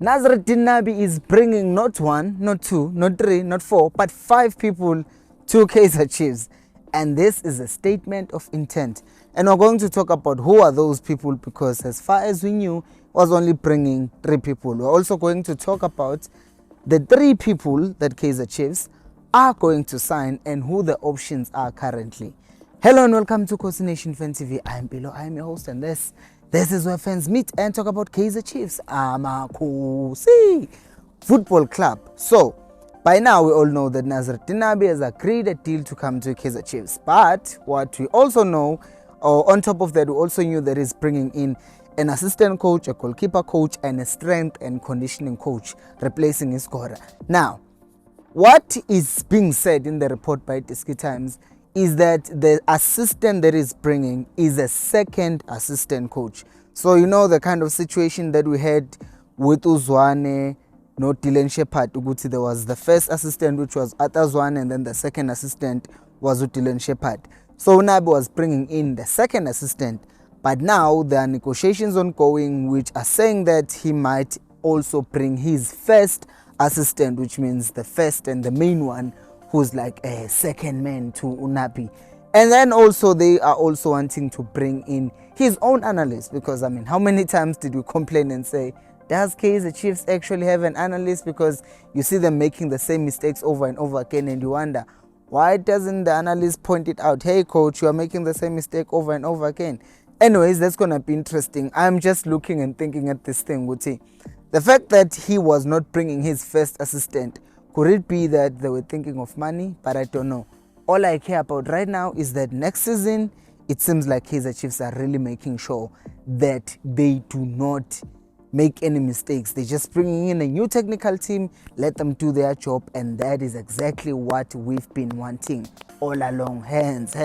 Nabi is bringing not one, not two, not three, not four, but 5 people to Kaizer Chiefs. And this is a statement of intent. And we're going to talk about who are those people, because as far as we knew, was only bringing 3 people. We're also going to talk about the 3 people that Kaizer Chiefs are going to sign and who the options are currently. Hello and welcome to Khosi Nation Fan TV. I'm Bilo, I'm your host, and this is where fans meet and talk about Kaizer Chiefs, Khosi Football Club. So, by now we all know that Nabi has agreed a deal to come to Kaizer Chiefs. But what we also know, or on top of that, we also knew that he's bringing in an assistant coach, a goalkeeper coach, and a strength and conditioning coach, replacing his scorer. Now, what is being said in the report by Tiski Times is that the assistant that is bringing is a second assistant coach. So you know the kind of situation that we had with Uzwane, not Dylan Shepard. Uguti, there was the first assistant, which was Atazwane, and then the second assistant was Dylan Shepard. So Nabi was bringing in the second assistant, but now there are negotiations ongoing which are saying that he might also bring his first assistant, which means the first and the main one, who's like a second man to Nabi. And then also they are also wanting to bring in his own analyst, because I mean, how many times did we complain and say, does Kaizer Chiefs actually have an analyst? Because you see them making the same mistakes over and over again, and you wonder, why doesn't the analyst point it out? Hey coach, you are making the same mistake over and over again. Anyways, that's gonna be interesting. I'm just looking and thinking at this thing, Guti. The fact that he was not bringing his first assistant, could it be that they were thinking of money? But I don't know. All I care about right now is that next season, it seems like Kaizer Chiefs are really making sure that they do not make any mistakes. They're just bringing in a new technical team, let them do their job, and that is exactly what we've been wanting all along. Hands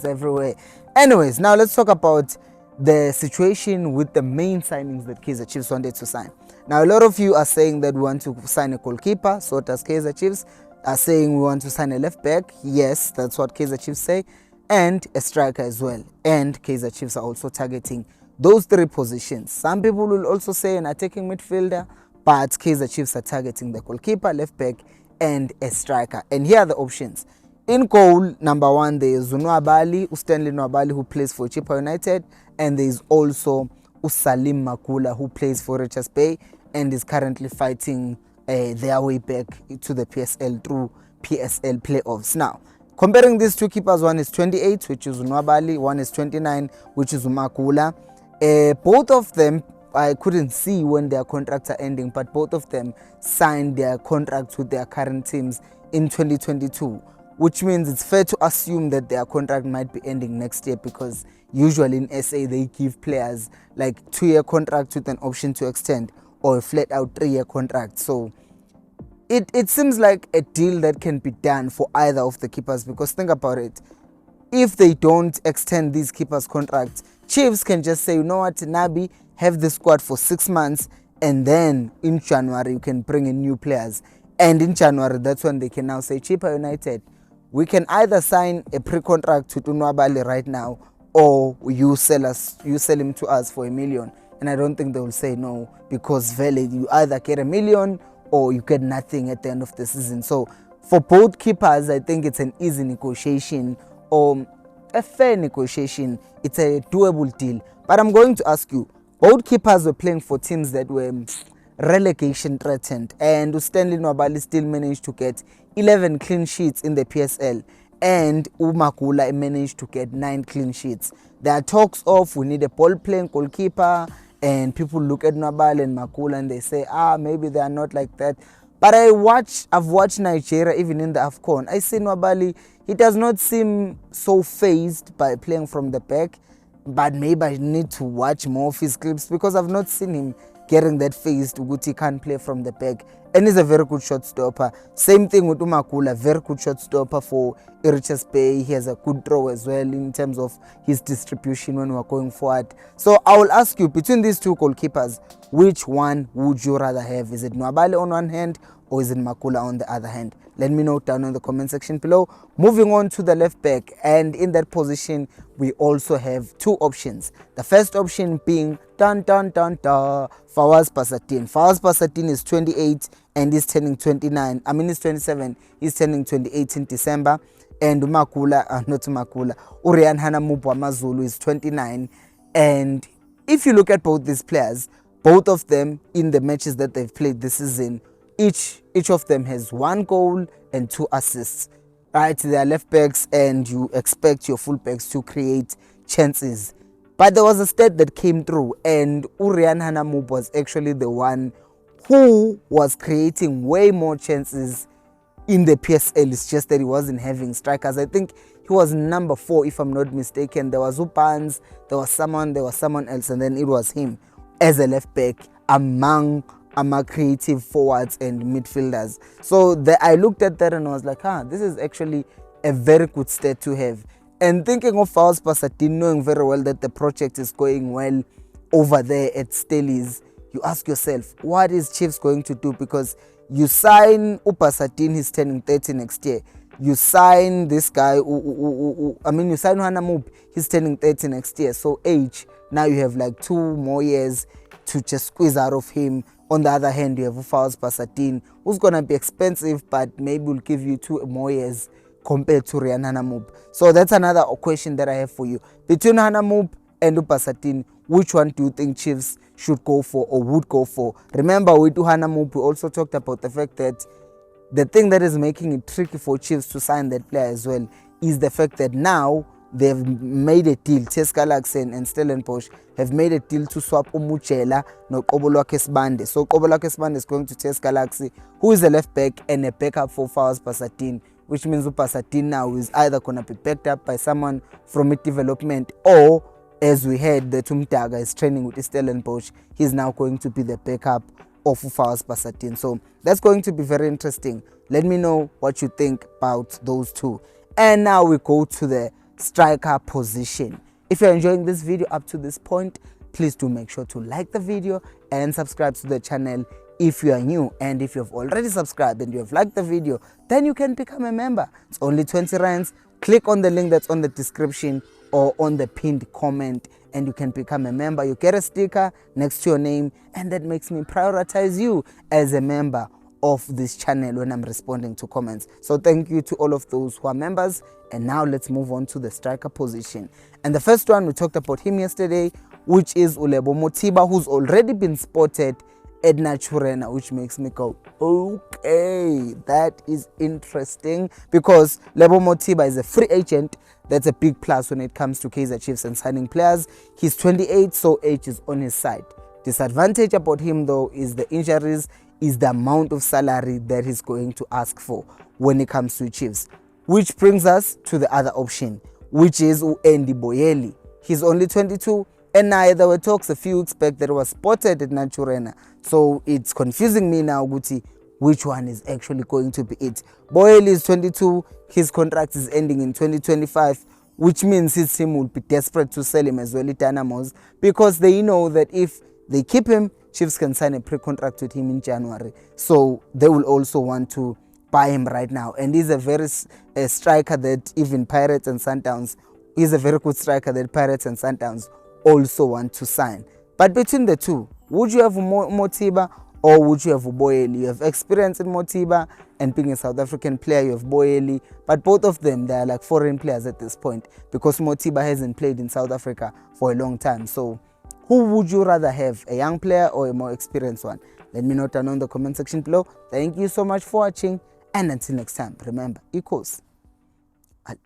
everywhere. Anyways, now let's talk about the situation with the main signings that Kaizer Chiefs wanted to sign. Now, a lot of you are saying that we want to sign a goalkeeper, so does Kaizer Chiefs. Are saying we want to sign a left back. Yes, that's what Kaizer Chiefs say. And a striker as well. And Kaizer Chiefs are also targeting those 3 positions. Some people will also say an attacking midfielder, but Kaizer Chiefs are targeting the goalkeeper, left back, and a striker. And here are the options. In goal, number 1, there is Stanley Nwabali, who plays for Chippa United, and there is also Salim Makula, who plays for Richards Bay and is currently fighting their way back to the PSL through PSL playoffs. Now, comparing these 2 keepers, one is 28, which is Nwabali, one is 29, which is Makula. Both of them, I couldn't see when their contracts are ending, but both of them signed their contracts with their current teams in 2022, which means it's fair to assume that their contract might be ending next year, because usually in SA they give players like 2-year contracts with an option to extend, or a flat out 3-year contract. So it seems like a deal that can be done for either of the keepers, because think about it. If they don't extend these keepers' contracts, Chiefs can just say, you know what, Nabi, have the squad for 6 months, and then in January you can bring in new players. And in January, that's when they can now say, Chippa United, we can either sign a pre-contract to Nwabali right now, or you sell him to us for $1 million. And I don't think they will say no, because valid, you either get $1 million or you get nothing at the end of the season. So for both keepers, I think it's an easy negotiation, or a fair negotiation. It's a doable deal. But I'm going to ask you, both keepers were playing for teams that were relegation threatened, and Stanley Nwabali still managed to get 11 clean sheets in the PSL, and Makula managed to get 9 clean sheets. There are talks of we need a ball-playing goalkeeper, and people look at Nwabali and Makula and they say, maybe they are not like that. But I've watched Nigeria, even in the AFCON. I see Nwabali, he does not seem so fazed by playing from the back, but maybe I need to watch more of his clips, because I've not seen him getting that phased. Uguti can't play from the back and he's a very good shot stopper. Same thing with Umakula, very good shot stopper for Richards Bay. He has a good throw as well in terms of his distribution when we're going forward. So I will ask you, between these two goalkeepers, which one would you rather have? Is it Nwabali on one hand or is it Makula on the other hand? Let me know down in the comment section below. Moving on to the left back, and in that position we also have two options. The first option being Fawaz Pasatin. Fawaz Pasatin is 28 and he's turning 29. I mean, he's 27. He's turning 28 in December. And Makula, not Makula, Urian Hanamupwa Mazulu is 29. And if you look at both these players, both of them in the matches that they've played this season, each of them has 1 goal and 2 assists. Right, they are left backs, and you expect your full backs to create chances. But there was a stat that came through, and Urian Hanamub was actually the one who was creating way more chances in the PSL. It's just that he wasn't having strikers. I think he was number 4, if I'm not mistaken. There was Upans, there was someone else, and then it was him as a left back among creative forwards and midfielders. So I looked at that and I was like, this is actually a very good stat to have. And thinking of Fawaz Pasatin, knowing very well that the project is going well over there at Stellies, you ask yourself, what is Chiefs going to do? Because you sign Upasatin, he's turning 30 next year. You sign this guy, you sign Hanamub, he's turning 30 next year. So age, now you have like 2 more years to just squeeze out of him. On the other hand, you have Fawaz Pasatin, who's going to be expensive, but maybe will give you 2 more years compared to Rian Hanamub. So that's another question that I have for you. Between Hanamub and Pasatin, which one do you think Chiefs should go for or would go for? Remember, with Hanamub, we also talked about the fact that the thing that is making it tricky for Chiefs to sign that player as well is the fact that now they've made a deal. TS Galaxy and Stellenbosch have made a deal to swap Umuchela no Kobolwake Sibande. So Kobolwake Sibande is going to TS Galaxy, who is a left back and a backup for Fawaz Pasatin, which means Pasatin now is either going to be backed up by someone from mid development, or as we heard, the Tumtaga is training with Stellenbosch. He's now going to be the backup of Fawaz Pasatin. So that's going to be very interesting. Let me know what you think about those two. And now we go to the striker position. If you're enjoying this video up to this point, please do make sure to like the video and subscribe to the channel if you are new. And if you have already subscribed and you have liked the video, then you can become a member. It's only 20 rands. Click on the link that's on the description or on the pinned comment and you can become a member. You get a sticker next to your name, and that makes me prioritize you as a member of this channel when I'm responding to comments. So thank you to all of those who are members. And now let's move on to the striker position. And the first one, we talked about him yesterday, which is Ulebo Motiba, who's already been spotted at Naturena, which makes me go, okay, that is interesting, because Lebo Motiba is a free agent. That's a big plus when it comes to Kaizer Chiefs and signing players. He's 28, so age is on his side. Disadvantage about him though is the injuries, is the amount of salary that he's going to ask for when it comes to Chiefs. Which brings us to the other option, which is Andy Boyeli. He's only 22, and now there were talks a few weeks back that was spotted at Naturena. So it's confusing me now, Guti, which one is actually going to be it. Boyeli is 22, his contract is ending in 2025, which means his team will be desperate to sell him as well at Dynamos, because they know that if they keep him, Chiefs can sign a pre-contract with him in January. So they will also want to buy him right now. And he's a very striker that even Pirates and Sundowns, he's a very good striker that Pirates and Sundowns also want to sign. But between the two, would you have Motiba or would you have Boyeli? You have experience in Motiba, and being a South African player, you have Boyeli. But both of them, they are like foreign players at this point, because Motiba hasn't played in South Africa for a long time. So who would you rather have, a young player or a more experienced one? Let me know down in the comment section below. Thank you so much for watching, and until next time, remember, Khosi, I'll